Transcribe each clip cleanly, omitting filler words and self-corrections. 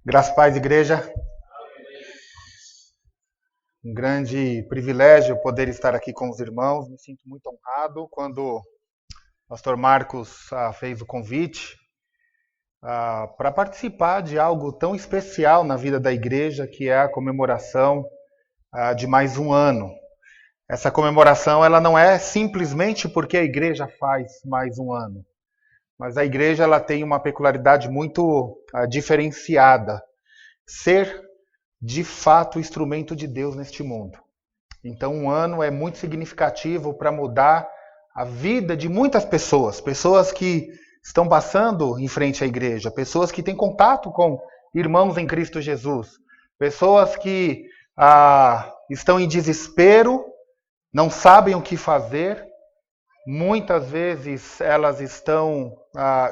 Graças a Paz, igreja. Um grande privilégio poder estar aqui com os irmãos. Me sinto muito honrado quando o pastor Marcos fez o convite para participar de algo tão especial na vida da igreja, que é a comemoração de mais um ano. Essa comemoração ela não é simplesmente porque a igreja faz mais um ano, mas a igreja ela tem uma peculiaridade muito diferenciada. Ser de fato, o instrumento de Deus neste mundo. Então, um ano é muito significativo para mudar a vida de muitas pessoas. Pessoas que estão passando em frente à igreja. Pessoas que têm contato com irmãos em Cristo Jesus. Pessoas que estão em desespero, não sabem o que fazer. Muitas vezes elas estão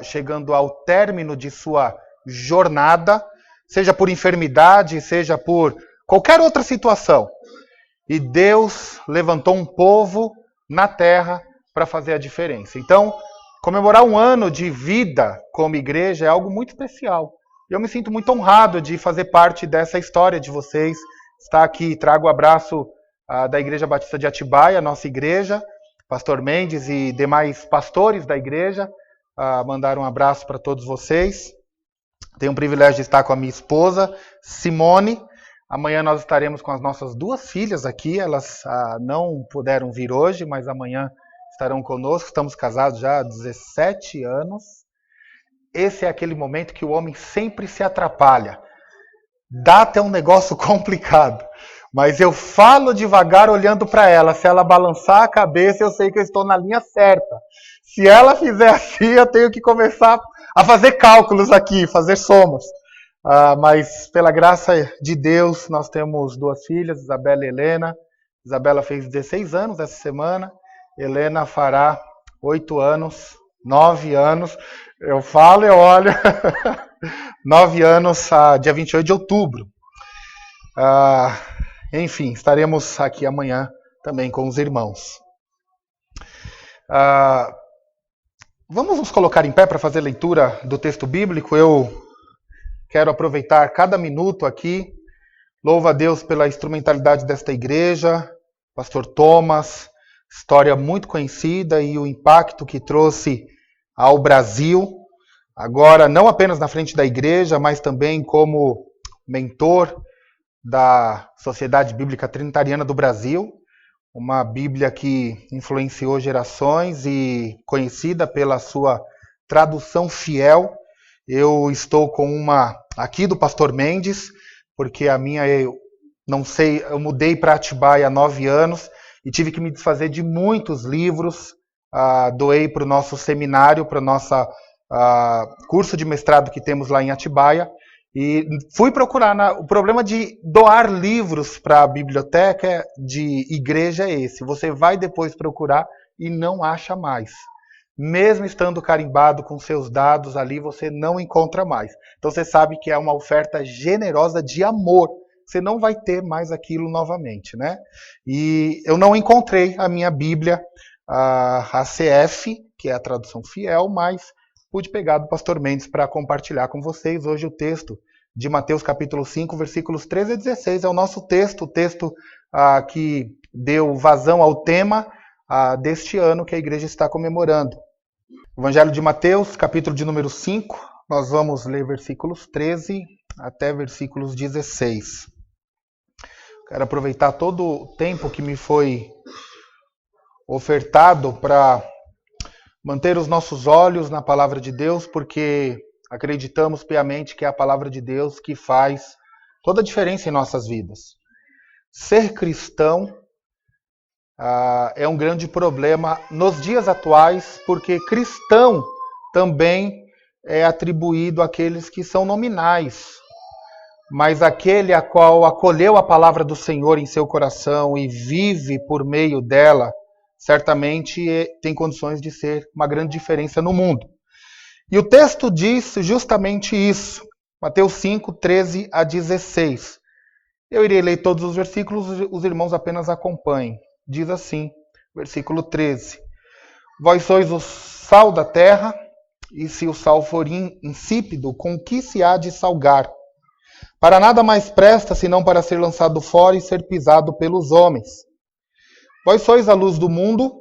chegando ao término de sua jornada, seja por enfermidade, seja por qualquer outra situação. E Deus levantou um povo na terra para fazer a diferença. Então, comemorar um ano de vida como igreja é algo muito especial. E eu me sinto muito honrado de fazer parte dessa história de vocês. Estar aqui, trago o abraço da Igreja Batista de Atibaia, nossa igreja. Pastor Mendes e demais pastores da igreja mandaram um abraço para todos vocês. Tenho o privilégio de estar com a minha esposa, Simone. Amanhã nós estaremos com as nossas duas filhas aqui. Elas não puderam vir hoje, mas amanhã estarão conosco. Estamos casados já há 17 anos. Esse é aquele momento que o homem sempre se atrapalha. Dá até um negócio complicado. Mas eu falo devagar olhando para ela. Se ela balançar a cabeça, eu sei que eu estou na linha certa. Se ela fizer assim, eu tenho que começar a fazer cálculos aqui, fazer somas. Mas pela graça de Deus, nós temos duas filhas, Isabela e Helena. Isabela fez 16 anos essa semana. Helena fará 8 anos, 9 anos. Eu falo e olho. 9 anos, dia 28 de outubro. Enfim, estaremos aqui amanhã também com os irmãos. Vamos nos colocar em pé para fazer leitura do texto bíblico. Eu quero aproveitar cada minuto aqui. Louvo a Deus pela instrumentalidade desta igreja. Pastor Thomas, história muito conhecida e o impacto que trouxe ao Brasil. Agora, não apenas na frente da igreja, mas também como mentor da Sociedade Bíblica Trinitariana do Brasil. Uma Bíblia que influenciou gerações e conhecida pela sua tradução fiel. Eu estou com uma aqui do Pastor Mendes, porque a minha, eu mudei para Atibaia há 9 anos e tive que me desfazer de muitos livros. Doei para o nosso seminário, para o nosso curso de mestrado que temos lá em Atibaia. E fui procurar. O problema de doar livros para a biblioteca de igreja é esse. Você vai depois procurar e não acha mais. Mesmo estando carimbado com seus dados ali, você não encontra mais. Então você sabe que é uma oferta generosa de amor. Você não vai ter mais aquilo novamente, né? E eu não encontrei a minha Bíblia, a CF, que é a tradução fiel, mas pude pegar do Pastor Mendes para compartilhar com vocês. Hoje o texto de Mateus capítulo 5, versículos 13 a 16 é o nosso texto, o texto que deu vazão ao tema deste ano que a igreja está comemorando. Evangelho de Mateus, capítulo de número 5, nós vamos ler versículos 13 até versículos 16. Quero aproveitar todo o tempo que me foi ofertado para manter os nossos olhos na palavra de Deus, porque acreditamos piamente que é a palavra de Deus que faz toda a diferença em nossas vidas. Ser cristão é um grande problema nos dias atuais, porque cristão também é atribuído àqueles que são nominais. Mas aquele a qual acolheu a palavra do Senhor em seu coração e vive por meio dela, certamente tem condições de ser uma grande diferença no mundo. E o texto diz justamente isso. Mateus 5, 13 a 16. Eu irei ler todos os versículos, os irmãos apenas acompanhem. Diz assim, versículo 13. Vós sois o sal da terra, e se o sal for insípido, com que se há de salgar? Para nada mais presta, senão para ser lançado fora e ser pisado pelos homens. Vós sois a luz do mundo.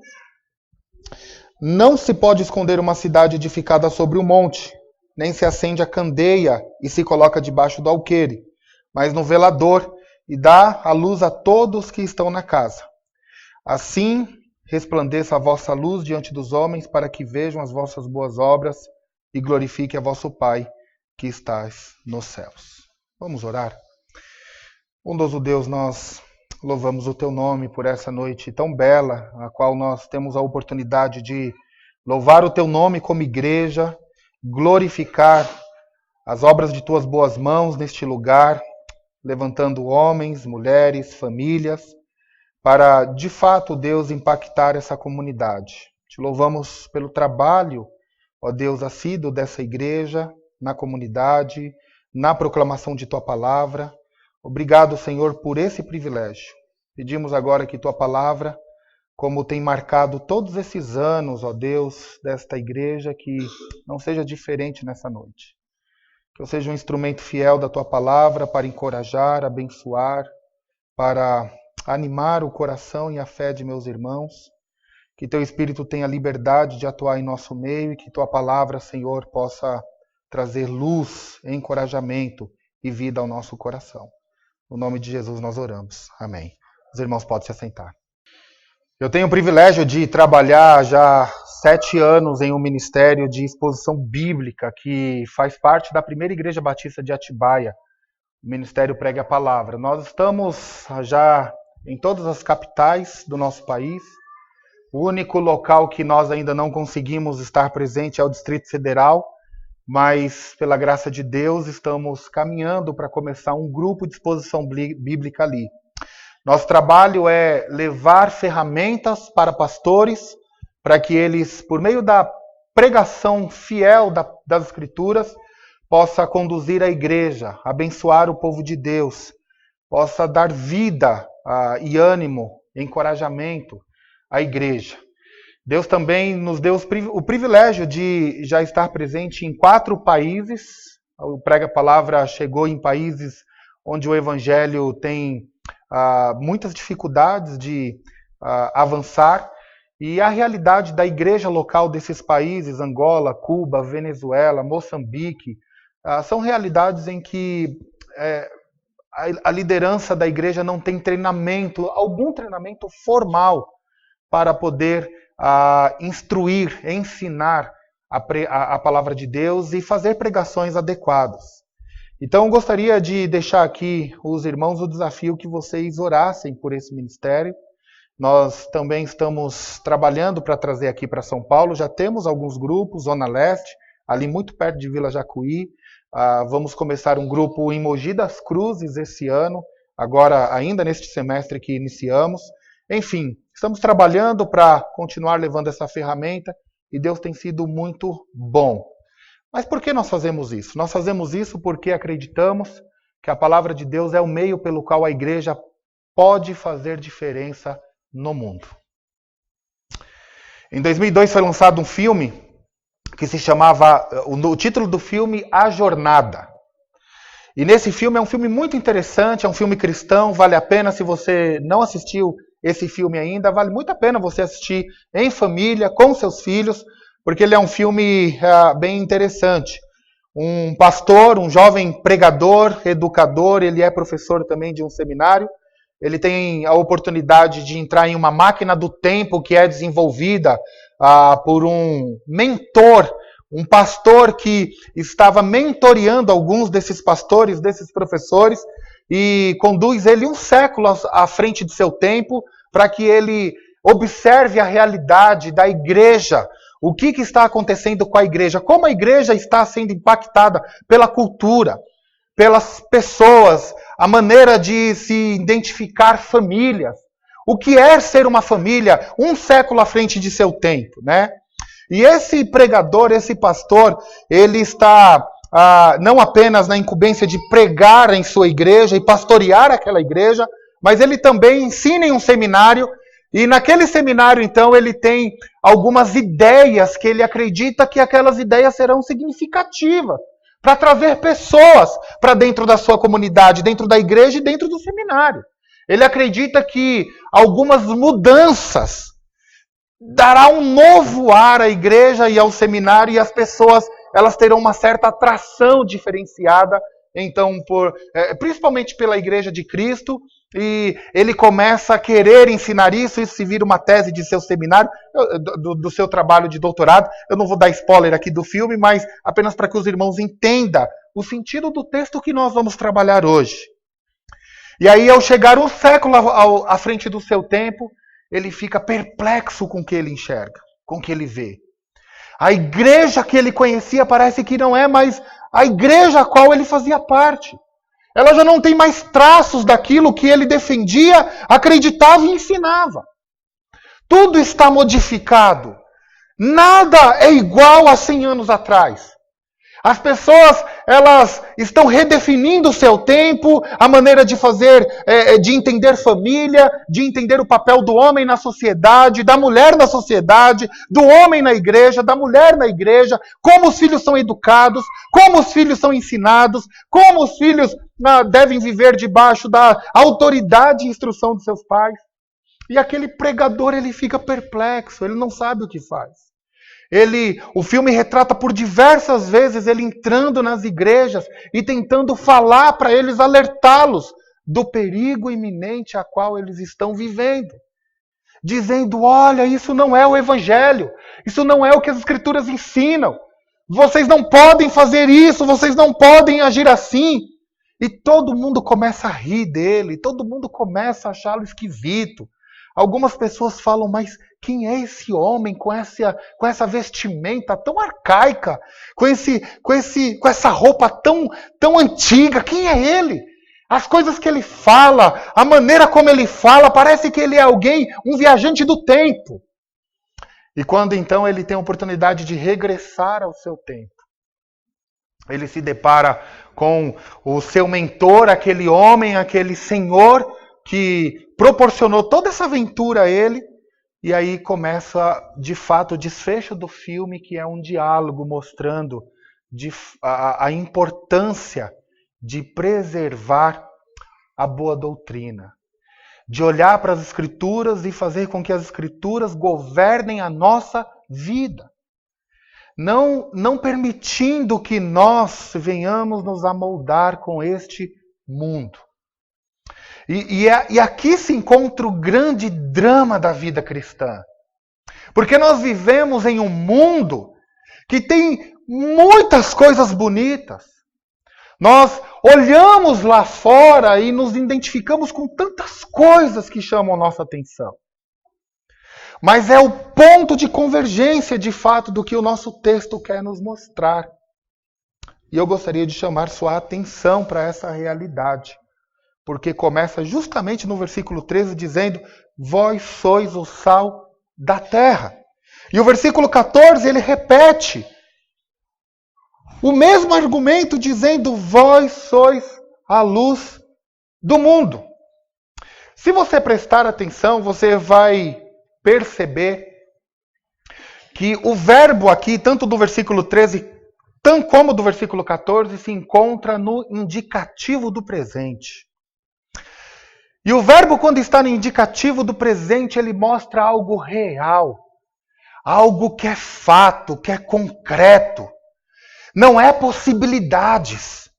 Não se pode esconder uma cidade edificada sobre o monte, nem se acende a candeia e se coloca debaixo do alqueire, mas no velador, e dá a luz a todos que estão na casa. Assim resplandeça a vossa luz diante dos homens, para que vejam as vossas boas obras e glorifique a vosso Pai que estás nos céus. Vamos orar? Bondoso Deus, nós louvamos o Teu nome por essa noite tão bela, a qual nós temos a oportunidade de louvar o Teu nome como igreja, glorificar as obras de Tuas boas mãos neste lugar, levantando homens, mulheres, famílias, para, de fato, Deus, impactar essa comunidade. Te louvamos pelo trabalho, ó Deus, assíduo dessa igreja, na comunidade, na proclamação de Tua palavra. Obrigado, Senhor, por esse privilégio. Pedimos agora que Tua palavra, como tem marcado todos esses anos, ó Deus, desta igreja, que não seja diferente nessa noite. Que eu seja um instrumento fiel da Tua palavra para encorajar, abençoar, para animar o coração e a fé de meus irmãos. Que Teu Espírito tenha liberdade de atuar em nosso meio e que Tua palavra, Senhor, possa trazer luz, encorajamento e vida ao nosso coração. No nome de Jesus nós oramos. Amém. Os irmãos podem se assentar. Eu tenho o privilégio de trabalhar já 7 anos em um ministério de exposição bíblica que faz parte da primeira Igreja Batista de Atibaia, o Ministério Pregue a Palavra. Nós estamos já em todas as capitais do nosso país. O único local que nós ainda não conseguimos estar presente é o Distrito Federal, mas pela graça de Deus estamos caminhando para começar um grupo de exposição bíblica ali. Nosso trabalho é levar ferramentas para pastores, para que eles, por meio da pregação fiel das Escrituras, possa conduzir a igreja, abençoar o povo de Deus, possa dar vida e ânimo, encorajamento à igreja. Deus também nos deu o privilégio de já estar presente em 4 países. O Prega a Palavra chegou em países onde o Evangelho tem muitas dificuldades de avançar. E a realidade da igreja local desses países, Angola, Cuba, Venezuela, Moçambique, são realidades em que a liderança da igreja não tem algum treinamento formal para poder instruir, ensinar a palavra de Deus e fazer pregações adequadas. Então, eu gostaria de deixar aqui os irmãos o desafio que vocês orassem por esse ministério. Nós também estamos trabalhando para trazer aqui para São Paulo. Já temos alguns grupos, Zona Leste, ali muito perto de Vila Jacuí. Vamos começar um grupo em Mogi das Cruzes esse ano, agora ainda neste semestre que iniciamos. Enfim, estamos trabalhando para continuar levando essa ferramenta e Deus tem sido muito bom. Mas por que nós fazemos isso? Nós fazemos isso porque acreditamos que a palavra de Deus é o meio pelo qual a igreja pode fazer diferença no mundo. Em 2002 foi lançado um filme que se chamava, o título do filme, A Jornada. E nesse filme é um filme muito interessante, é um filme cristão, vale a pena, se você não assistiu esse filme ainda, vale muito a pena você assistir em família, com seus filhos, porque ele é um filme bem interessante. Um pastor, um jovem pregador, educador, ele é professor também de um seminário. Ele tem a oportunidade de entrar em uma máquina do tempo que é desenvolvida por um mentor, um pastor que estava mentoreando alguns desses pastores, desses professores, e conduz ele um século à frente de seu tempo para que ele observe a realidade da igreja, o que está acontecendo com a igreja, como a igreja está sendo impactada pela cultura, pelas pessoas, a maneira de se identificar famílias. O que é ser uma família um século à frente de seu tempo, né? E esse pregador, esse pastor, ele está não apenas na incumbência de pregar em sua igreja e pastorear aquela igreja, mas ele também ensina em um seminário. E naquele seminário, então, ele tem algumas ideias que ele acredita que aquelas ideias serão significativas para trazer pessoas para dentro da sua comunidade, dentro da igreja e dentro do seminário. Ele acredita que algumas mudanças dará um novo ar à igreja e ao seminário, e as pessoas elas terão uma certa atração diferenciada, então, principalmente pela Igreja de Cristo, e ele começa a querer ensinar isso se vira uma tese de seu seminário, do seu trabalho de doutorado. Eu não vou dar spoiler aqui do filme, mas apenas para que os irmãos entendam o sentido do texto que nós vamos trabalhar hoje. E aí, ao chegar um século à frente do seu tempo, ele fica perplexo com o que ele enxerga, com o que ele vê. A igreja que ele conhecia parece que não é mais a igreja a qual ele fazia parte. Ela já não tem mais traços daquilo que ele defendia, acreditava e ensinava. Tudo está modificado. Nada é igual a 100 anos atrás. As pessoas, elas estão redefinindo o seu tempo, a maneira de fazer, de entender família, de entender o papel do homem na sociedade, da mulher na sociedade, do homem na igreja, da mulher na igreja, como os filhos são educados, como os filhos são ensinados, como os filhos devem viver debaixo da autoridade e instrução de seus pais. E aquele pregador, ele fica perplexo, ele não sabe o que faz. O filme retrata por diversas vezes ele entrando nas igrejas e tentando falar para eles, alertá-los do perigo iminente a qual eles estão vivendo. Dizendo, olha, isso não é o evangelho, isso não é o que as escrituras ensinam. Vocês não podem fazer isso, vocês não podem agir assim. E todo mundo começa a rir dele, todo mundo começa a achá-lo esquisito. Algumas pessoas falam, mas quem é esse homem com essa vestimenta tão arcaica, com essa roupa tão antiga? Quem é ele? As coisas que ele fala, a maneira como ele fala, parece que ele é alguém, um viajante do tempo. E quando então ele tem a oportunidade de regressar ao seu tempo, ele se depara com o seu mentor, aquele homem, aquele senhor que proporcionou toda essa aventura a ele, e aí começa, de fato, o desfecho do filme, que é um diálogo mostrando a importância de preservar a boa doutrina, de olhar para as Escrituras e fazer com que as Escrituras governem a nossa vida, não permitindo que nós venhamos nos amoldar com este mundo. E aqui se encontra o grande drama da vida cristã. Porque nós vivemos em um mundo que tem muitas coisas bonitas. Nós olhamos lá fora e nos identificamos com tantas coisas que chamam nossa atenção. Mas é o ponto de convergência, de fato, do que o nosso texto quer nos mostrar. E eu gostaria de chamar sua atenção para essa realidade. Porque começa justamente no versículo 13 dizendo, vós sois o sal da terra. E o versículo 14 ele repete o mesmo argumento dizendo, vós sois a luz do mundo. Se você prestar atenção, você vai perceber que o verbo aqui, tanto do versículo 13, tanto como do versículo 14, se encontra no indicativo do presente. E o verbo, quando está no indicativo do presente, ele mostra algo real. Algo que é fato, que é concreto. Não é possibilidades.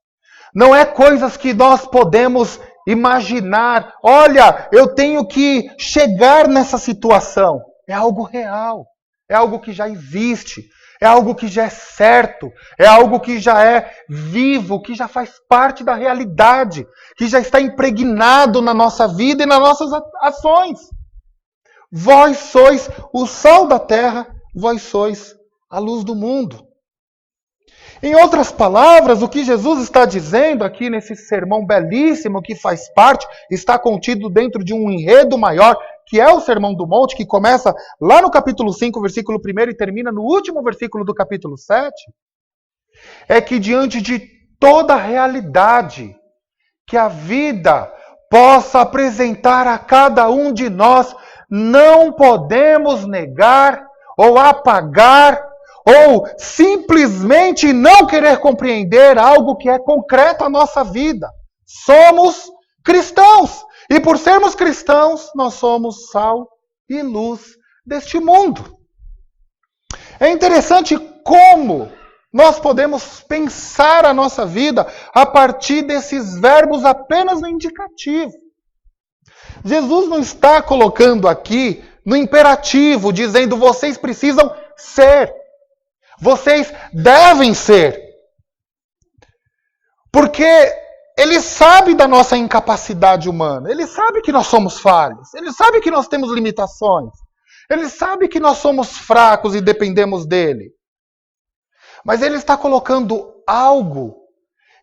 Não é coisas que nós podemos imaginar. Olha, eu tenho que chegar nessa situação. É algo real. É algo que já existe. É algo que já é certo, é algo que já é vivo, que já faz parte da realidade, que já está impregnado na nossa vida e nas nossas ações. Vós sois o sal da terra, vós sois a luz do mundo. Em outras palavras, o que Jesus está dizendo aqui nesse sermão belíssimo, que faz parte, está contido dentro de um enredo maior, que é o Sermão do Monte, que começa lá no capítulo 5, versículo 1 e termina no último versículo do capítulo 7, é que diante de toda a realidade que a vida possa apresentar a cada um de nós, não podemos negar ou apagar ou simplesmente não querer compreender algo que é concreto à nossa vida. Somos cristãos. E por sermos cristãos, nós somos sal e luz deste mundo. É interessante como nós podemos pensar a nossa vida a partir desses verbos apenas no indicativo. Jesus não está colocando aqui no imperativo, dizendo vocês precisam ser. Vocês devem ser. Porque Ele sabe da nossa incapacidade humana. Ele sabe que nós somos falhos. Ele sabe que nós temos limitações. Ele sabe que nós somos fracos e dependemos dele. Mas Ele está colocando algo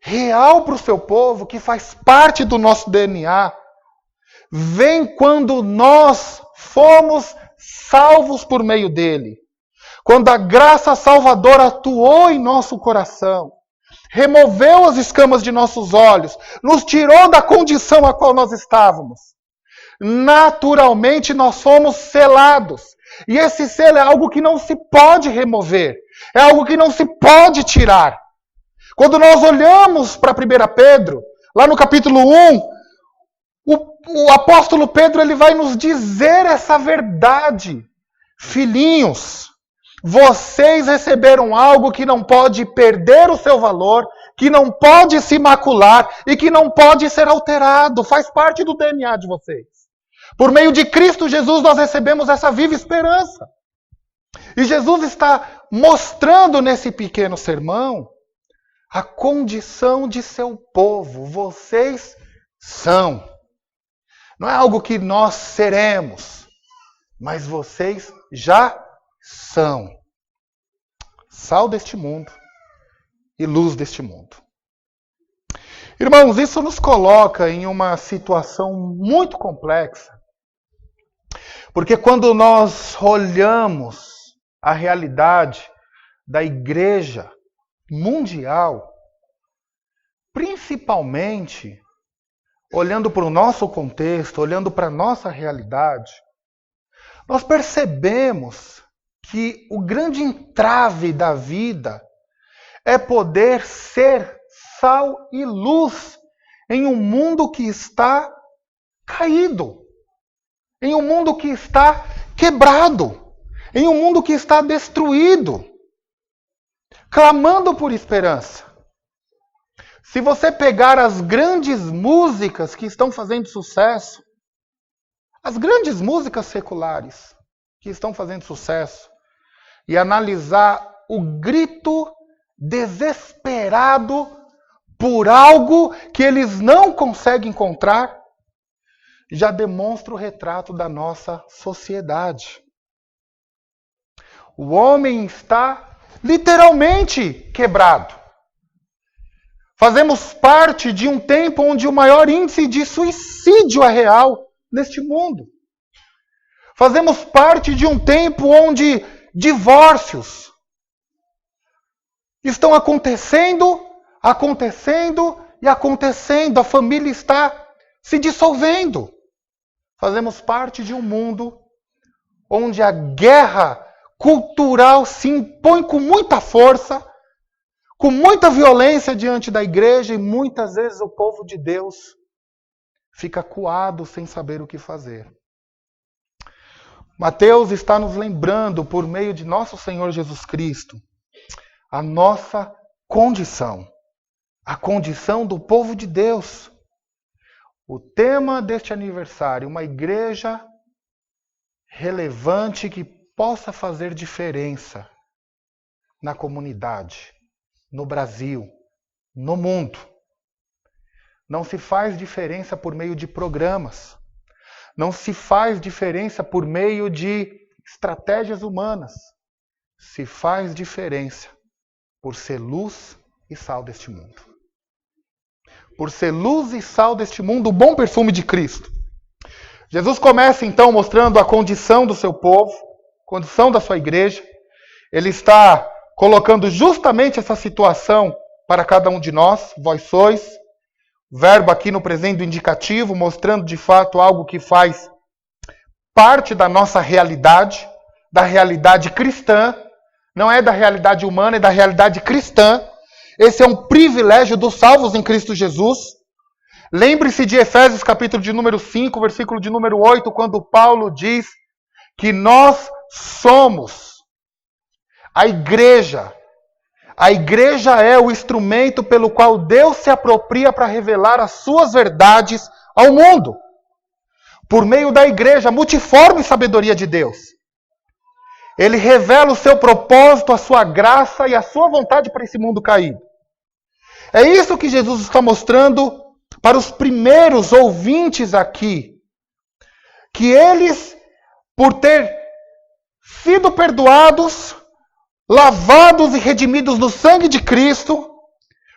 real para o seu povo que faz parte do nosso DNA. Vem quando nós fomos salvos por meio dele. Quando a graça salvadora atuou em nosso coração, removeu as escamas de nossos olhos, nos tirou da condição a qual nós estávamos. Naturalmente nós somos selados. E esse selo é algo que não se pode remover. É algo que não se pode tirar. Quando nós olhamos para 1 Pedro, lá no capítulo 1, o apóstolo Pedro ele vai nos dizer essa verdade. Filhinhos, vocês receberam algo que não pode perder o seu valor, que não pode se macular e que não pode ser alterado. Faz parte do DNA de vocês. Por meio de Cristo Jesus nós recebemos essa viva esperança. E Jesus está mostrando nesse pequeno sermão a condição de seu povo. Vocês são. Não é algo que nós seremos, mas vocês já são. Sal deste mundo e luz deste mundo. Irmãos, isso nos coloca em uma situação muito complexa. Porque quando nós olhamos a realidade da igreja mundial, principalmente olhando para o nosso contexto, olhando para a nossa realidade, nós percebemos que o grande entrave da vida é poder ser sal e luz em um mundo que está caído, em um mundo que está quebrado, em um mundo que está destruído, clamando por esperança. Se você pegar as grandes músicas que estão fazendo sucesso, as grandes músicas seculares que estão fazendo sucesso, e analisar o grito desesperado por algo que eles não conseguem encontrar, já demonstra o retrato da nossa sociedade. O homem está literalmente quebrado. Fazemos parte de um tempo onde o maior índice de suicídio é real neste mundo. Fazemos parte de um tempo onde divórcios estão acontecendo. A família está se dissolvendo. Fazemos parte de um mundo onde a guerra cultural se impõe com muita força, com muita violência diante da igreja, e muitas vezes o povo de Deus fica acuado sem saber o que fazer. Mateus está nos lembrando, por meio de nosso Senhor Jesus Cristo, a nossa condição, a condição do povo de Deus. O tema deste aniversário, uma igreja relevante que possa fazer diferença na comunidade, no Brasil, no mundo. Não se faz diferença por meio de programas. Não se faz diferença por meio de estratégias humanas. Se faz diferença por ser luz e sal deste mundo. Por ser luz e sal deste mundo, o bom perfume de Cristo. Jesus começa então mostrando a condição do seu povo, a condição da sua igreja. Ele está colocando justamente essa situação para cada um de nós. Vós sois. Verbo aqui no presente do indicativo, mostrando de fato algo que faz parte da nossa realidade, da realidade cristã, Não é da realidade humana, é da realidade cristã. Esse é um privilégio dos salvos em Cristo Jesus. Lembre-se de Efésios capítulo de número 5, versículo de número 8, quando Paulo diz que nós somos a igreja. A igreja é o instrumento pelo qual Deus se apropria para revelar as suas verdades ao mundo. Por meio da igreja, a multiforme sabedoria de Deus. Ele revela o seu propósito, a sua graça e a sua vontade para esse mundo caído. É isso que Jesus está mostrando para os primeiros ouvintes aqui. Que eles, por ter sido perdoados, lavados e redimidos no sangue de Cristo,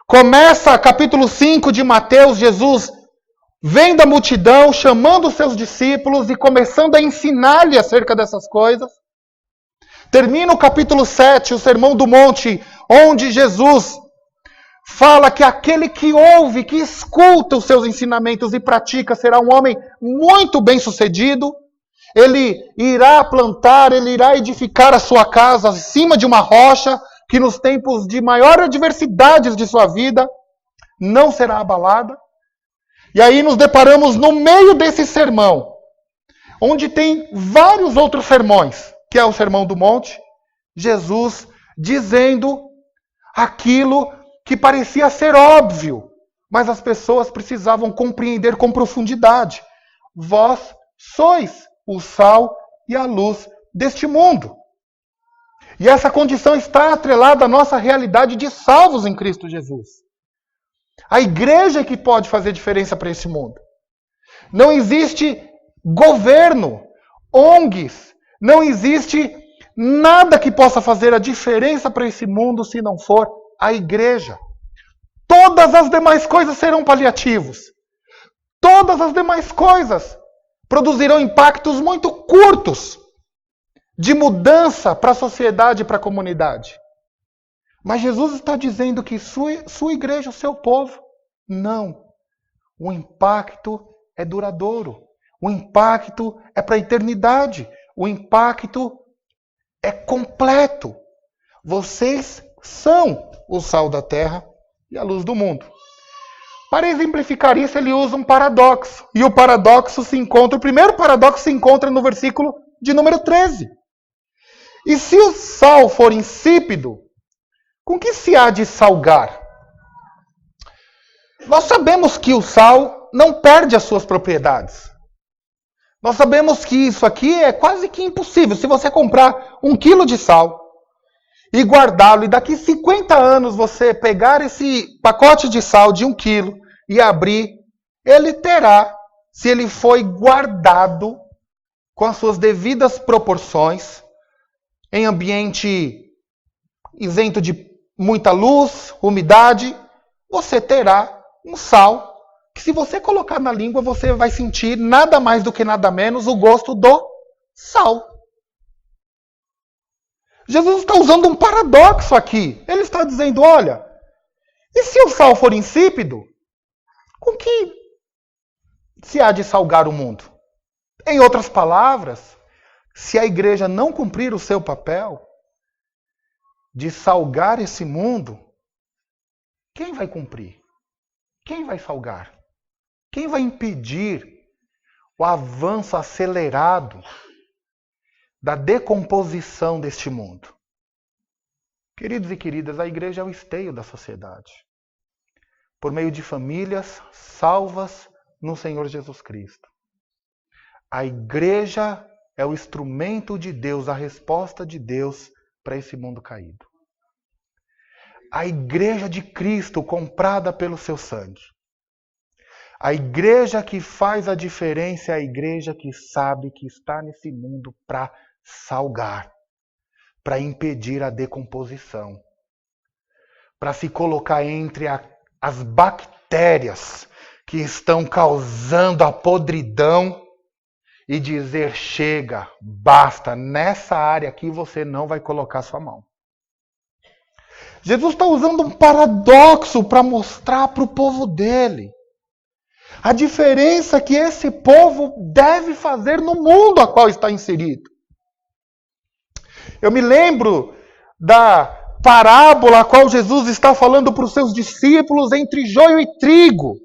começa capítulo 5 de Mateus, Jesus vem da multidão, chamando os seus discípulos e começando a ensinar-lhe acerca dessas coisas. Termina o capítulo 7, o Sermão do Monte, onde Jesus fala que aquele que ouve, que escuta os seus ensinamentos e pratica, será um homem muito bem-sucedido. Ele irá plantar, ele irá edificar a sua casa acima de uma rocha, que nos tempos de maior adversidades de sua vida, não será abalada. E aí nos deparamos no meio desse sermão, onde tem vários outros sermões, que é o Sermão do Monte, Jesus dizendo aquilo que parecia ser óbvio, mas as pessoas precisavam compreender com profundidade. Vós sois o sal e a luz deste mundo. E essa condição está atrelada à nossa realidade de salvos em Cristo Jesus. A igreja é que pode fazer diferença para esse mundo. Não existe governo, ONGs, não existe nada que possa fazer a diferença para esse mundo se não for a igreja. Todas as demais coisas serão paliativos. Todas as demais coisas produzirão impactos muito curtos de mudança para a sociedade e para a comunidade. Mas Jesus está dizendo que sua igreja, o seu povo, não. O impacto é duradouro. O impacto é para a eternidade. O impacto é completo. Vocês são o sal da terra e a luz do mundo. Para exemplificar isso, ele usa um paradoxo. E o primeiro paradoxo se encontra no versículo de número 13. E se o sal for insípido, com que se há de salgar? Nós sabemos que o sal não perde as suas propriedades. Nós sabemos que isso aqui é quase que impossível. Se você comprar 1 quilo de sal e guardá-lo, e daqui 50 anos você pegar esse pacote de sal de 1 quilo e abrir, ele terá, se ele foi guardado com as suas devidas proporções, em ambiente isento de muita luz, umidade, você terá um sal que, se você colocar na língua, você vai sentir nada mais do que nada menos o gosto do sal. Jesus está usando um paradoxo aqui. Ele está dizendo, olha, e se o sal for insípido, com que se há de salgar o mundo? Em outras palavras, se a igreja não cumprir o seu papel de salgar esse mundo, quem vai cumprir? Quem vai salgar? Quem vai impedir o avanço acelerado da decomposição deste mundo? Queridos e queridas, a igreja é o esteio da sociedade. Por meio de famílias salvas no Senhor Jesus Cristo. A igreja é o instrumento de Deus, a resposta de Deus para esse mundo caído. A igreja de Cristo comprada pelo seu sangue. A igreja que faz a diferença é a igreja que sabe que está nesse mundo para salgar, para impedir a decomposição, para se colocar entre as bactérias que estão causando a podridão e dizer, chega, basta, nessa área aqui você não vai colocar sua mão. Jesus está usando um paradoxo para mostrar para o povo dele a diferença que esse povo deve fazer no mundo a qual está inserido. Eu me lembro da parábola a qual Jesus está falando para os seus discípulos entre joio e trigo.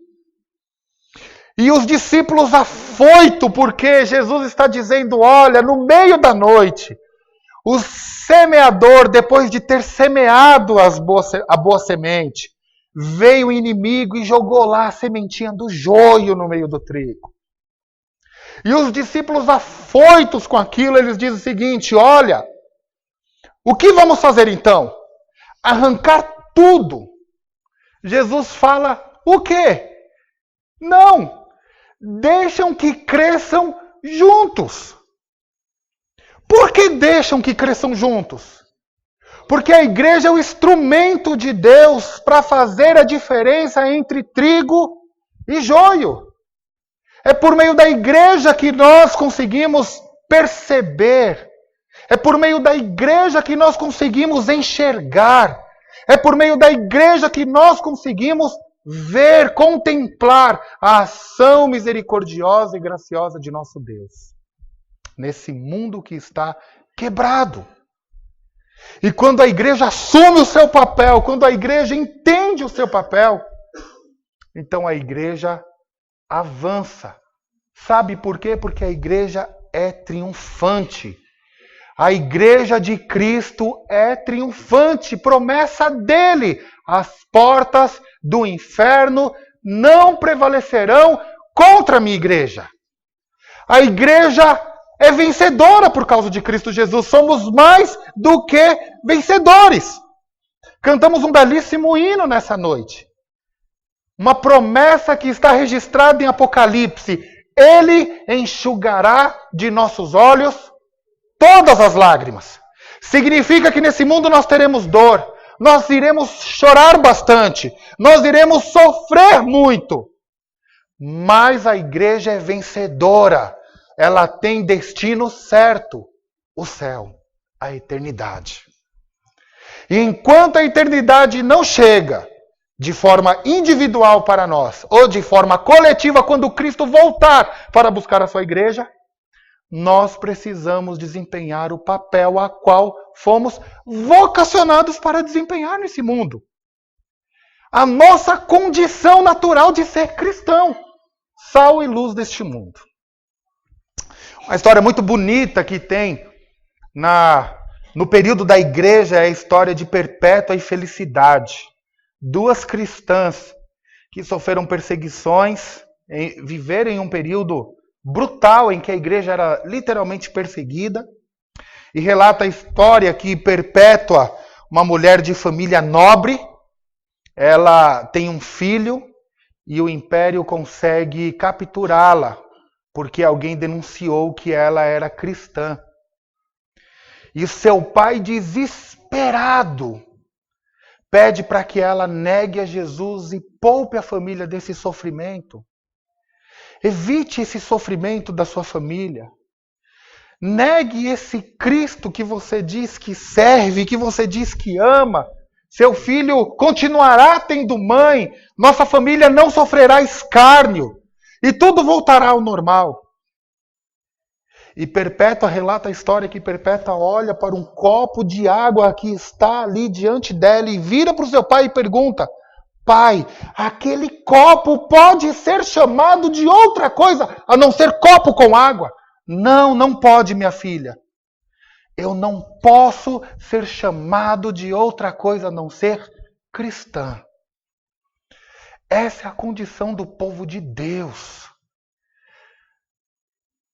E os discípulos afoitos, porque Jesus está dizendo, olha, no meio da noite, o semeador, depois de ter semeado a boa semente, veio o inimigo e jogou lá a sementinha do joio no meio do trigo. E os discípulos afoitos com aquilo, eles dizem o seguinte, olha, o que vamos fazer então? Arrancar tudo. Jesus fala, o quê? Não, deixam que cresçam juntos. Por que deixam que cresçam juntos? Porque a igreja é o instrumento de Deus para fazer a diferença entre trigo e joio. É por meio da igreja que nós conseguimos perceber. É por meio da igreja que nós conseguimos enxergar. É por meio da igreja que nós conseguimos ver, contemplar a ação misericordiosa e graciosa de nosso Deus. Nesse mundo que está quebrado. E quando a igreja assume o seu papel, quando a igreja entende o seu papel, então a igreja avança. Sabe por quê? Porque a igreja é triunfante. A igreja de Cristo é triunfante, promessa dele. As portas do inferno não prevalecerão contra a minha igreja. A igreja é vencedora por causa de Cristo Jesus. Somos mais do que vencedores. Cantamos um belíssimo hino nessa noite. Uma promessa que está registrada em Apocalipse. Ele enxugará de nossos olhos todas as lágrimas. Significa que nesse mundo nós teremos dor. Nós iremos chorar bastante. Nós iremos sofrer muito. Mas a igreja é vencedora. Ela tem destino certo. O céu. A eternidade. E enquanto a eternidade não chega de forma individual para nós, ou de forma coletiva, quando Cristo voltar para buscar a sua igreja, nós precisamos desempenhar o papel a qual fomos vocacionados para desempenhar nesse mundo. A nossa condição natural de ser cristão, sal e luz deste mundo. Uma história muito bonita que tem no período da igreja é a história de Perpétua e Felicidade. Duas cristãs que sofreram perseguições, viveram em um período brutal em que a igreja era literalmente perseguida. E relata a história que Perpétua, uma mulher de família nobre, ela tem um filho e o império consegue capturá-la, porque alguém denunciou que ela era cristã. E seu pai, desesperado, pede para que ela negue a Jesus e poupe a família desse sofrimento. Evite esse sofrimento da sua família. Negue esse Cristo que você diz que serve, que você diz que ama. Seu filho continuará tendo mãe. Nossa família não sofrerá escárnio. E tudo voltará ao normal. E Perpétua relata a história que Perpétua olha para um copo de água que está ali diante dela e vira para o seu pai e pergunta: Pai, aquele copo pode ser chamado de outra coisa a não ser copo com água? Não, não pode, minha filha. Eu não posso ser chamado de outra coisa a não ser cristã. Essa é a condição do povo de Deus.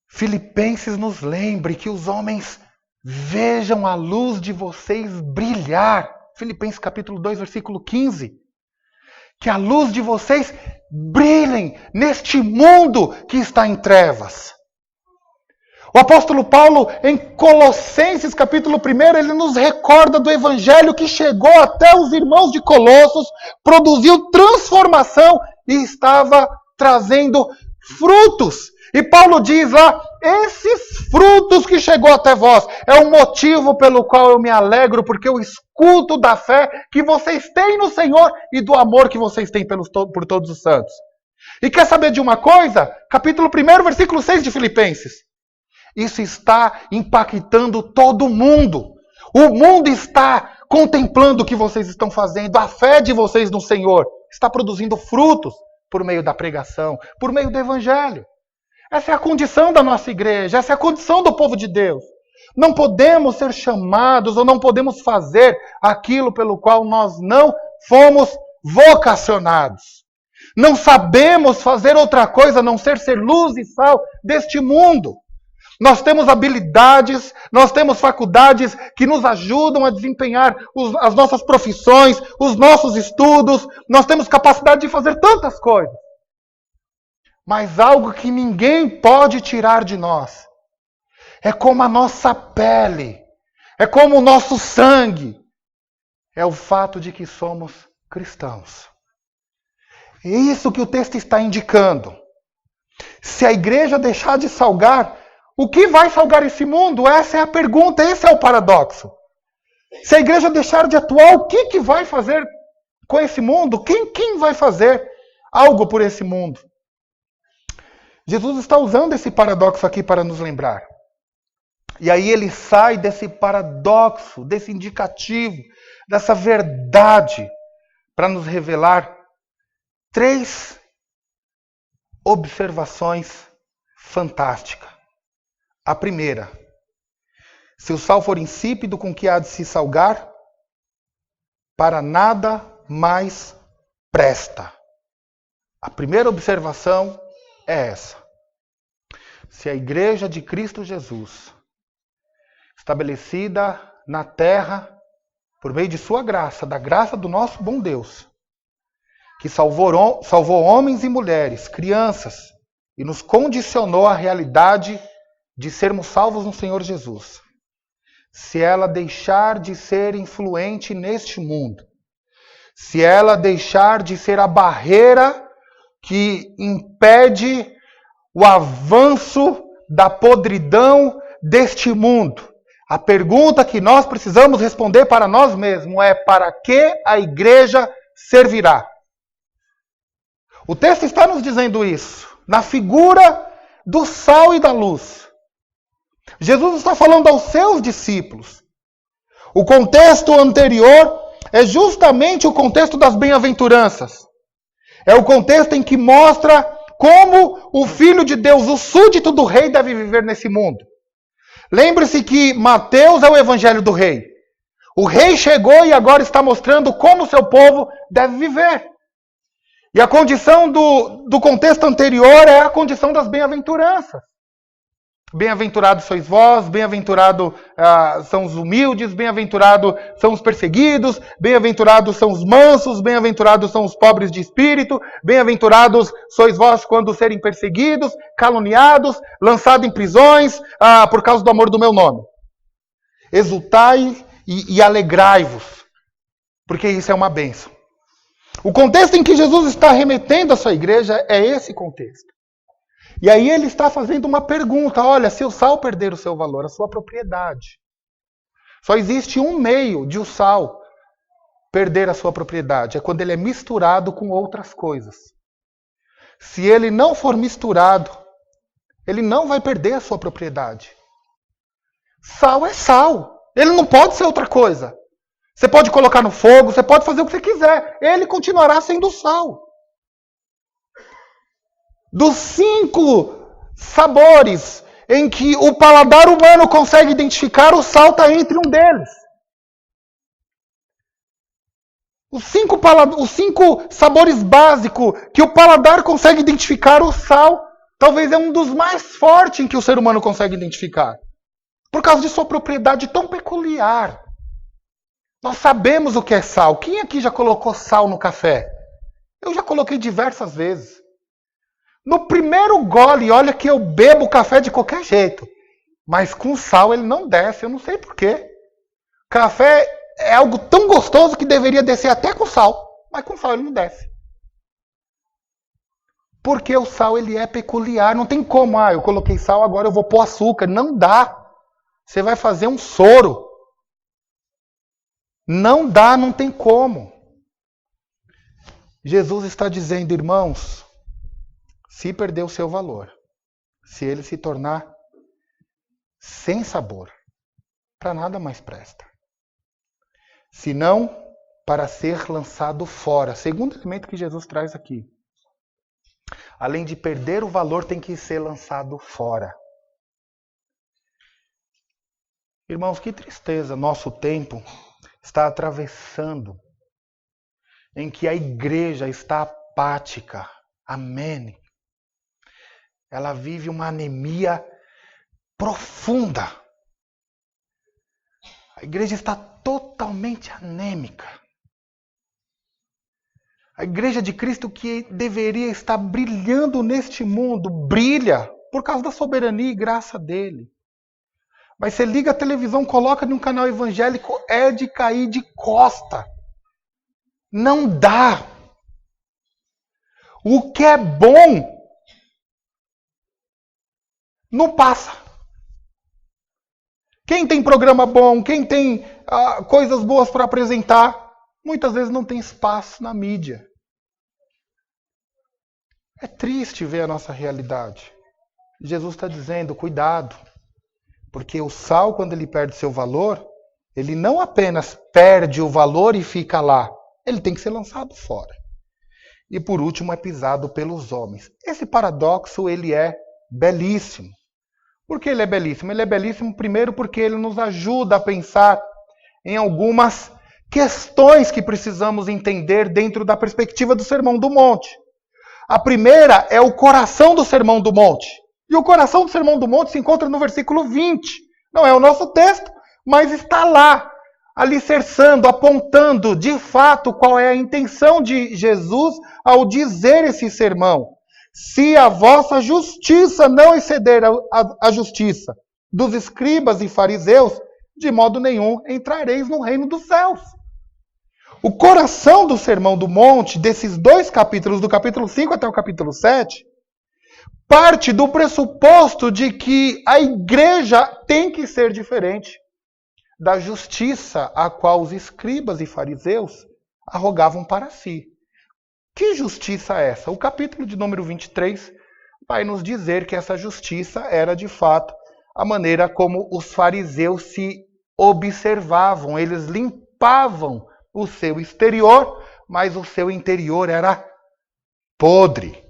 Filipenses nos lembre que os homens vejam a luz de vocês brilhar. Filipenses capítulo 2, versículo 15. Que a luz de vocês brilhem neste mundo que está em trevas. O apóstolo Paulo, em Colossenses capítulo 1, ele nos recorda do evangelho que chegou até os irmãos de Colossos, produziu transformação e estava trazendo frutos. E Paulo diz lá, esses frutos que chegou até vós é o motivo pelo qual eu me alegro, porque eu escuto da fé que vocês têm no Senhor e do amor que vocês têm por todos os santos. E quer saber de uma coisa? Capítulo 1, versículo 6 de Filipenses. Isso está impactando todo mundo. O mundo está contemplando o que vocês estão fazendo. A fé de vocês no Senhor está produzindo frutos por meio da pregação, por meio do Evangelho. Essa é a condição da nossa igreja, essa é a condição do povo de Deus. Não podemos ser chamados ou não podemos fazer aquilo pelo qual nós não fomos vocacionados. Não sabemos fazer outra coisa a não ser luz e sal deste mundo. Nós temos habilidades, nós temos faculdades que nos ajudam a desempenhar as nossas profissões, os nossos estudos. Nós temos capacidade de fazer tantas coisas. Mas algo que ninguém pode tirar de nós é como a nossa pele, é como o nosso sangue. É o fato de que somos cristãos. É isso que o texto está indicando. Se a igreja deixar de salgar, o que vai salgar esse mundo? Essa é a pergunta, esse é o paradoxo. Se a igreja deixar de atuar, o que vai fazer com esse mundo? Quem vai fazer algo por esse mundo? Jesus está usando esse paradoxo aqui para nos lembrar. E aí ele sai desse paradoxo, desse indicativo, dessa verdade, para nos revelar 3 observações fantásticas. A primeira: se o sal for insípido, com que há de se salgar? Para nada mais presta. A primeira observação é essa. Se a igreja de Cristo Jesus, estabelecida na terra por meio de sua graça, da graça do nosso bom Deus, que salvou homens e mulheres, crianças, e nos condicionou à realidade de sermos salvos no Senhor Jesus. Se ela deixar de ser influente neste mundo, se ela deixar de ser a barreira que impede o avanço da podridão deste mundo, a pergunta que nós precisamos responder para nós mesmos é: para que a igreja servirá? O texto está nos dizendo isso, na figura do sal e da luz. Jesus está falando aos seus discípulos. O contexto anterior é justamente o contexto das bem-aventuranças. É o contexto em que mostra como o Filho de Deus, o súdito do rei, deve viver nesse mundo. Lembre-se que Mateus é o evangelho do rei. O rei chegou e agora está mostrando como o seu povo deve viver. E a condição do contexto anterior é a condição das bem-aventuranças. Bem-aventurados sois vós, bem-aventurados são os humildes, bem-aventurados são os perseguidos, bem-aventurados são os mansos, bem-aventurados são os pobres de espírito, bem-aventurados sois vós quando serem perseguidos, caluniados, lançados em prisões por causa do amor do meu nome. Exultai e alegrai-vos, porque isso é uma bênção. O contexto em que Jesus está remetendo à sua igreja é esse contexto. E aí ele está fazendo uma pergunta: olha, se o sal perder o seu valor, a sua propriedade. Só existe um meio de o sal perder a sua propriedade, é quando ele é misturado com outras coisas. Se ele não for misturado, ele não vai perder a sua propriedade. Sal é sal, ele não pode ser outra coisa. Você pode colocar no fogo, você pode fazer o que você quiser, ele continuará sendo sal. Dos 5 sabores em que o paladar humano consegue identificar, o sal está entre um deles. Os 5 sabores básicos que o paladar consegue identificar, o sal talvez é um dos mais fortes em que o ser humano consegue identificar. Por causa de sua propriedade tão peculiar. Nós sabemos o que é sal. Quem aqui já colocou sal no café? Eu já coloquei diversas vezes. No primeiro gole, olha que eu bebo café de qualquer jeito. Mas com sal ele não desce, eu não sei porquê. Café é algo tão gostoso que deveria descer até com sal. Mas com sal ele não desce. Porque o sal ele é peculiar. Não tem como, eu coloquei sal, agora eu vou pôr açúcar. Não dá. Você vai fazer um soro. Não dá, não tem como. Jesus está dizendo, irmãos, se perder o seu valor, se ele se tornar sem sabor, para nada mais presta. senão para ser lançado fora. Segundo elemento que Jesus traz aqui. Além de perder o valor, tem que ser lançado fora. Irmãos, que tristeza nosso tempo está atravessando, em que a igreja está apática. Amém. Ela vive uma anemia profunda. A igreja está totalmente anêmica. A igreja de Cristo, que deveria estar brilhando neste mundo, brilha por causa da soberania e graça dele. Mas você liga a televisão, coloca num canal evangélico, é de cair de costa. Não dá. O que é bom não passa. Quem tem programa bom, quem tem coisas boas para apresentar, muitas vezes não tem espaço na mídia. É triste ver a nossa realidade. Jesus está dizendo, cuidado. Porque o sal, quando ele perde seu valor, ele não apenas perde o valor e fica lá. Ele tem que ser lançado fora. E por último, é pisado pelos homens. Esse paradoxo, ele é belíssimo. Por que ele é belíssimo? Ele é belíssimo primeiro porque ele nos ajuda a pensar em algumas questões que precisamos entender dentro da perspectiva do Sermão do Monte. A primeira é o coração do Sermão do Monte. E o coração do Sermão do Monte se encontra no versículo 20. Não é o nosso texto, mas está lá, alicerçando, apontando de fato qual é a intenção de Jesus ao dizer esse sermão. Se a vossa justiça não exceder a justiça dos escribas e fariseus, de modo nenhum entrareis no reino dos céus. O coração do Sermão do Monte, desses 2 capítulos, do capítulo 5 até o capítulo 7, parte do pressuposto de que a igreja tem que ser diferente da justiça a qual os escribas e fariseus arrogavam para si. Que justiça é essa? O capítulo de número 23 vai nos dizer que essa justiça era de fato a maneira como os fariseus se observavam. Eles limpavam o seu exterior, mas o seu interior era podre.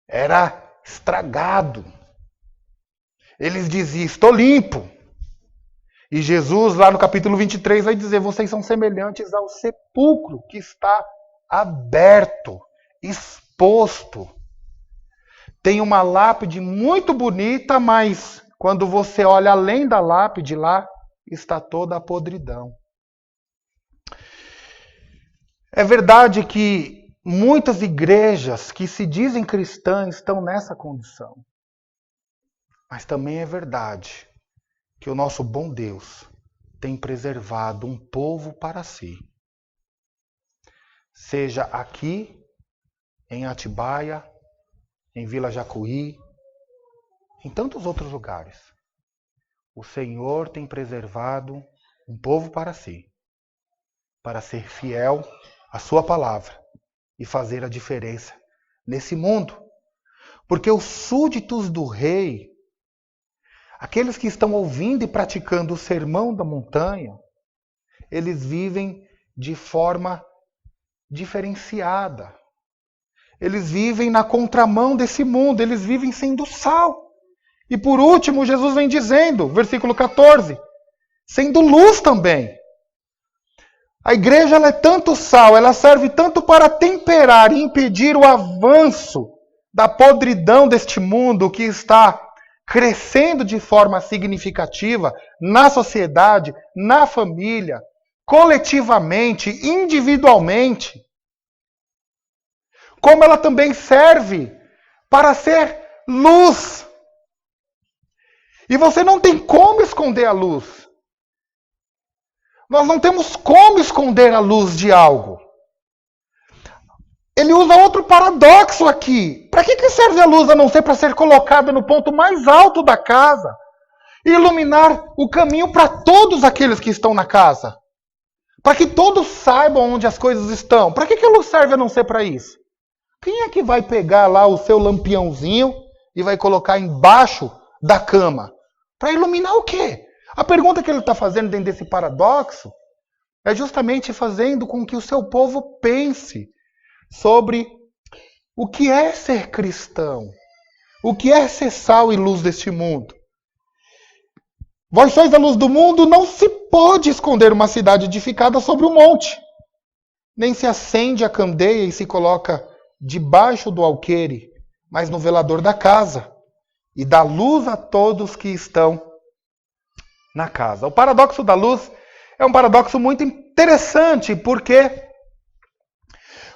Era estragado. Eles diziam, estou limpo. E Jesus, lá no capítulo 23, vai dizer, vocês são semelhantes ao sepulcro que está aberto, exposto. Tem uma lápide muito bonita, mas quando você olha além da lápide, lá está toda a podridão. É verdade que muitas igrejas que se dizem cristãs estão nessa condição. Mas também é verdade que o nosso bom Deus tem preservado um povo para si. Seja aqui, em Atibaia, em Vila Jacuí, em tantos outros lugares. O Senhor tem preservado um povo para si, para ser fiel à sua palavra e fazer a diferença nesse mundo. Porque os súditos do rei, aqueles que estão ouvindo e praticando o sermão da montanha, eles vivem de forma diferenciada. Eles vivem na contramão desse mundo, eles vivem sendo sal. E por último, Jesus vem dizendo, versículo 14, sendo luz também. A igreja ela é tanto sal, ela serve tanto para temperar e impedir o avanço da podridão deste mundo que está crescendo de forma significativa na sociedade, na família, coletivamente, individualmente. Como ela também serve para ser luz. E você não tem como esconder a luz. Nós não temos como esconder a luz de algo. Ele usa outro paradoxo aqui. Para que serve a luz a não ser para ser colocada no ponto mais alto da casa e iluminar o caminho para todos aqueles que estão na casa? Para que todos saibam onde as coisas estão. Para que a luz serve a não ser para isso? Quem é que vai pegar lá o seu lampiãozinho e vai colocar embaixo da cama? Para iluminar o quê? A pergunta que ele está fazendo dentro desse paradoxo É justamente fazendo com que o seu povo pense sobre o que é ser cristão, o que é ser sal e luz deste mundo. Vós sois a luz do mundo, não se pode esconder uma cidade edificada sobre um monte, nem se acende a candeia e se coloca debaixo do alqueire, mas no velador da casa, e dá luz a todos que estão na casa. O paradoxo da luz é um paradoxo muito interessante, porque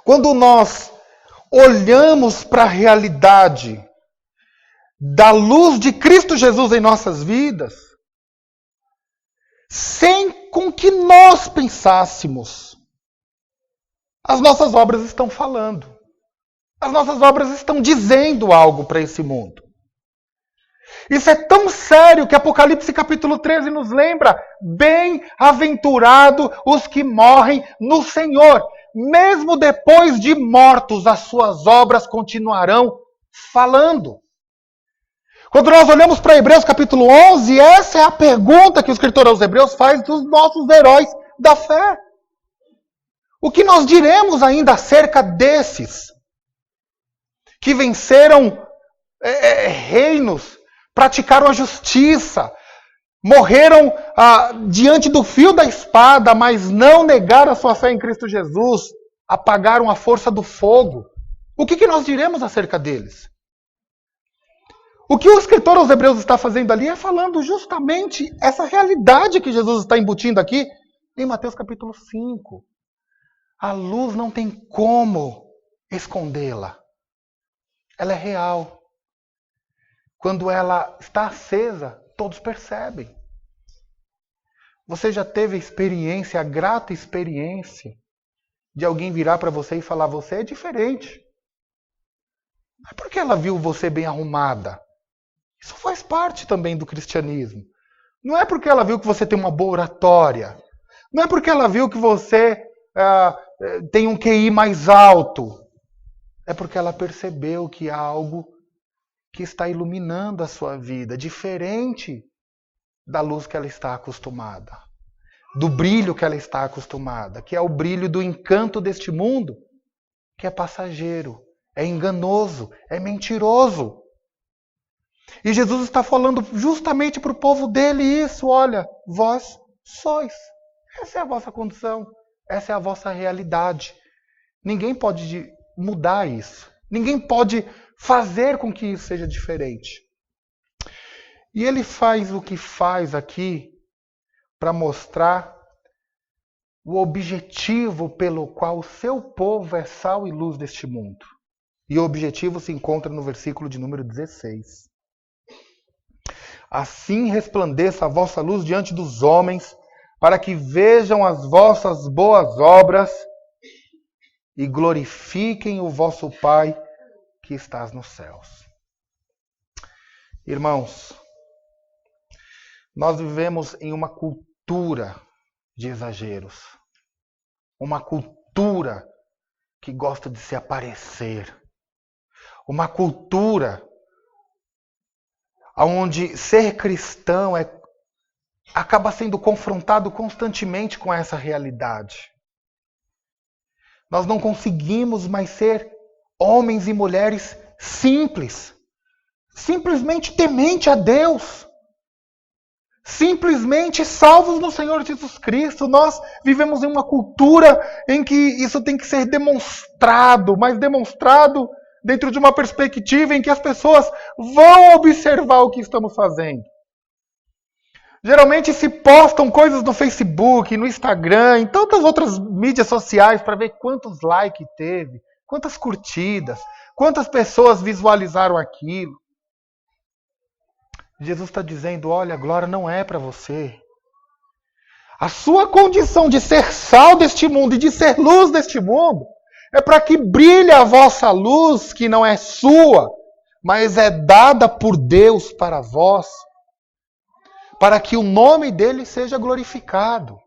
quando nós olhamos para a realidade da luz de Cristo Jesus em nossas vidas, sem com que nós pensássemos, as nossas obras estão falando. As nossas obras estão dizendo algo para esse mundo. Isso é tão sério que Apocalipse capítulo 13 nos lembra: bem-aventurado os que morrem no Senhor. Mesmo depois de mortos, as suas obras continuarão falando. Quando nós olhamos para Hebreus capítulo 11, essa é a pergunta que o escritor aos Hebreus faz dos nossos heróis da fé. O que nós diremos ainda acerca desses que venceram reinos, praticaram a justiça, morreram diante do fio da espada, mas não negaram a sua fé em Cristo Jesus, apagaram a força do fogo? O que nós diremos acerca deles? O que o escritor aos Hebreus está fazendo ali é falando justamente essa realidade que Jesus está embutindo aqui em Mateus capítulo 5. A luz não tem como escondê-la. Ela é real. Quando ela está acesa, todos percebem. Você já teve a grata experiência, de alguém virar para você e falar: você é diferente. Não é porque ela viu você bem arrumada. Isso faz parte também do cristianismo. Não é porque ela viu que você tem uma boa oratória. Não é porque ela viu que você tem um QI mais alto. É porque ela percebeu que há algo que está iluminando a sua vida, diferente da luz que ela está acostumada, do brilho que ela está acostumada, que é o brilho do encanto deste mundo, que é passageiro, é enganoso, é mentiroso. E Jesus está falando justamente para o povo dele isso: olha, vós sois. Essa é a vossa condição, essa é a vossa realidade. Ninguém pode mudar isso. Ninguém pode fazer com que isso seja diferente. E ele faz o que faz aqui para mostrar o objetivo pelo qual o seu povo é sal e luz deste mundo. E o objetivo se encontra no versículo de número 16. Assim resplandeça a vossa luz diante dos homens, para que vejam as vossas boas obras e glorifiquem o vosso Pai que estás nos céus. Irmãos, nós vivemos em uma cultura de exageros. Uma cultura que gosta de se aparecer. Uma cultura onde ser cristão acaba sendo confrontado constantemente com essa realidade. Nós não conseguimos mais ser homens e mulheres simples, simplesmente temente a Deus, simplesmente salvos no Senhor Jesus Cristo. Nós vivemos em uma cultura em que isso tem que ser demonstrado, mas demonstrado dentro de uma perspectiva em que as pessoas vão observar o que estamos fazendo. Geralmente se postam coisas no Facebook, no Instagram, em tantas outras mídias sociais para ver quantos likes teve, quantas curtidas, quantas pessoas visualizaram aquilo. Jesus está dizendo: olha, a glória não é para você. A sua condição de ser sal deste mundo e de ser luz deste mundo é para que brilhe a vossa luz, que não é sua, mas é dada por Deus para vós, para que o nome dele seja glorificado,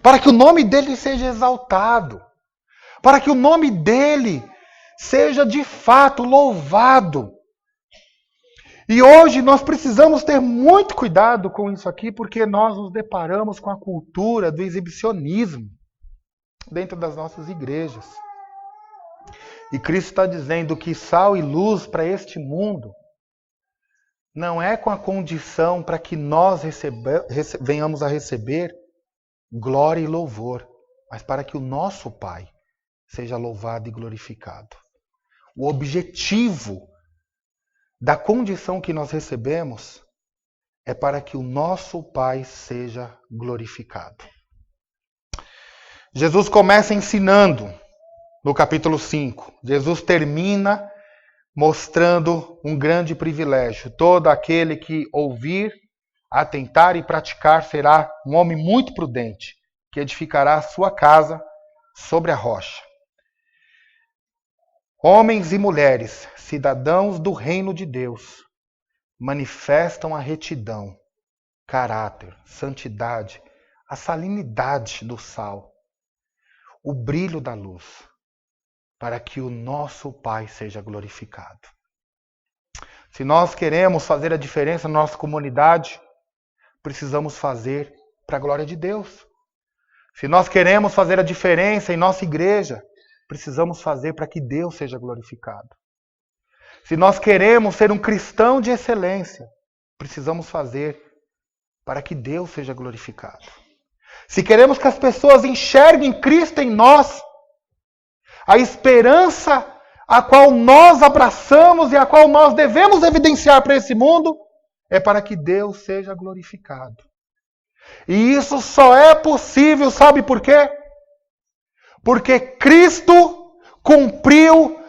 para que o nome dele seja exaltado, para que o nome dele seja de fato louvado. E hoje nós precisamos ter muito cuidado com isso aqui, porque nós nos deparamos com a cultura do exibicionismo dentro das nossas igrejas. E Cristo está dizendo que sal e luz para este mundo não é com a condição para que nós venhamos a receber glória e louvor, mas para que o nosso Pai seja louvado e glorificado. O objetivo da condição que nós recebemos é para que o nosso Pai seja glorificado. Jesus começa ensinando no capítulo 5. Jesus termina mostrando um grande privilégio. Todo aquele que ouvir, atentar e praticar será um homem muito prudente, que edificará a sua casa sobre a rocha. Homens e mulheres, cidadãos do reino de Deus, manifestam a retidão, caráter, santidade, a salinidade do sal, o brilho da luz, para que o nosso Pai seja glorificado. Se nós queremos fazer a diferença na nossa comunidade, precisamos fazer para a glória de Deus. Se nós queremos fazer a diferença em nossa igreja, precisamos fazer para que Deus seja glorificado. Se nós queremos ser um cristão de excelência, precisamos fazer para que Deus seja glorificado. Se queremos que as pessoas enxerguem Cristo em nós, a esperança a qual nós abraçamos e a qual nós devemos evidenciar para esse mundo, é para que Deus seja glorificado. E isso só é possível, sabe por quê? Porque Cristo cumpriu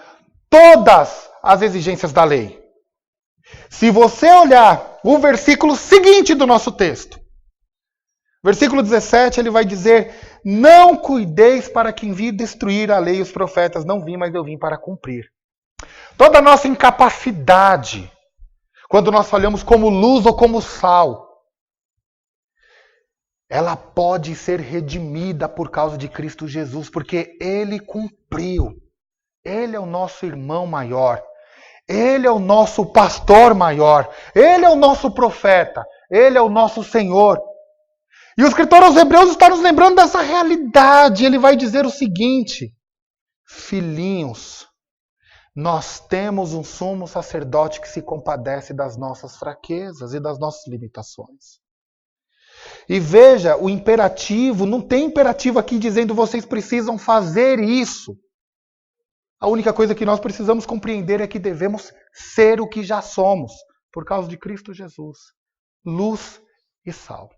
todas as exigências da lei. Se você olhar o versículo seguinte do nosso texto, versículo 17, ele vai dizer: não cuideis para quem vir destruir a lei e os profetas. Não vim, mas eu vim para cumprir. Toda a nossa incapacidade, quando nós falhamos como luz ou como sal, ela pode ser redimida por causa de Cristo Jesus, porque Ele cumpriu. Ele é o nosso irmão maior. Ele é o nosso pastor maior. Ele é o nosso profeta. Ele é o nosso Senhor. E o escritor aos Hebreus está nos lembrando dessa realidade. Ele vai dizer o seguinte: filhinhos, nós temos um sumo sacerdote que se compadece das nossas fraquezas e das nossas limitações. E veja, o imperativo, não tem imperativo aqui dizendo vocês precisam fazer isso. A única coisa que nós precisamos compreender é que devemos ser o que já somos, por causa de Cristo Jesus. Luz e sal.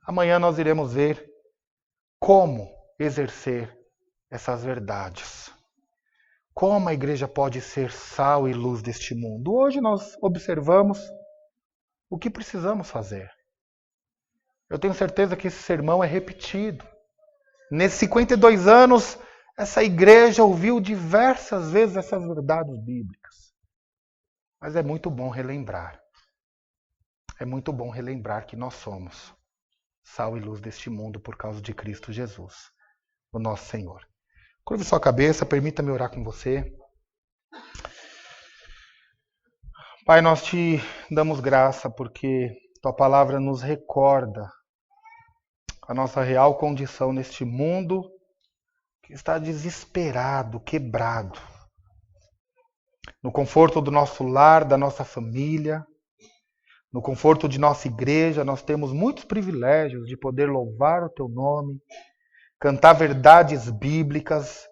Amanhã nós iremos ver como exercer essas verdades. Como a igreja pode ser sal e luz deste mundo. Hoje nós observamos o que precisamos fazer. Eu tenho certeza que esse sermão é repetido. Nesses 52 anos, essa igreja ouviu diversas vezes essas verdades bíblicas. Mas é muito bom relembrar. É muito bom relembrar que nós somos sal e luz deste mundo por causa de Cristo Jesus, o nosso Senhor. Curve sua cabeça, permita-me orar com você. Pai, nós te damos graça porque tua palavra nos recorda a nossa real condição neste mundo que está desesperado, quebrado. No conforto do nosso lar, da nossa família, no conforto de nossa igreja, nós temos muitos privilégios de poder louvar o teu nome, cantar verdades bíblicas,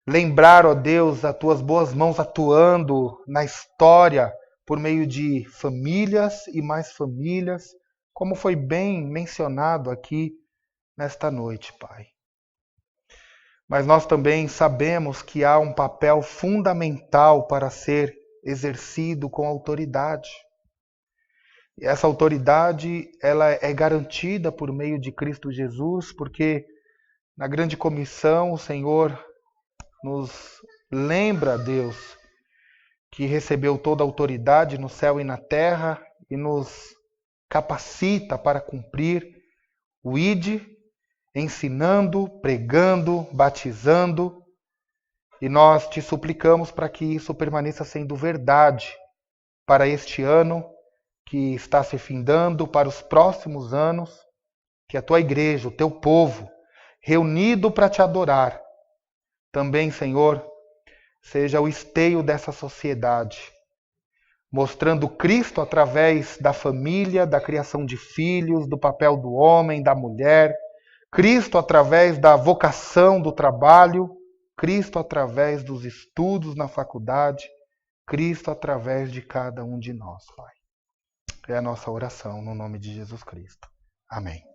lembrar, ó Deus, as tuas boas mãos atuando na história por meio de famílias e mais famílias, como foi bem mencionado aqui nesta noite, Pai. Mas nós também sabemos que há um papel fundamental para ser exercido com autoridade. E essa autoridade, ela é garantida por meio de Cristo Jesus, porque na grande comissão o Senhor nos lembra, Deus, que recebeu toda a autoridade no céu e na terra e nos capacita para cumprir o ide, ensinando, pregando, batizando. E nós te suplicamos para que isso permaneça sendo verdade para este ano que está se findando, para os próximos anos, que a tua igreja, o teu povo, reunido para te adorar, também, Senhor, seja o esteio dessa sociedade, mostrando Cristo através da família, da criação de filhos, do papel do homem, da mulher, Cristo através da vocação do trabalho, Cristo através dos estudos na faculdade, Cristo através de cada um de nós, Pai. É a nossa oração no nome de Jesus Cristo. Amém.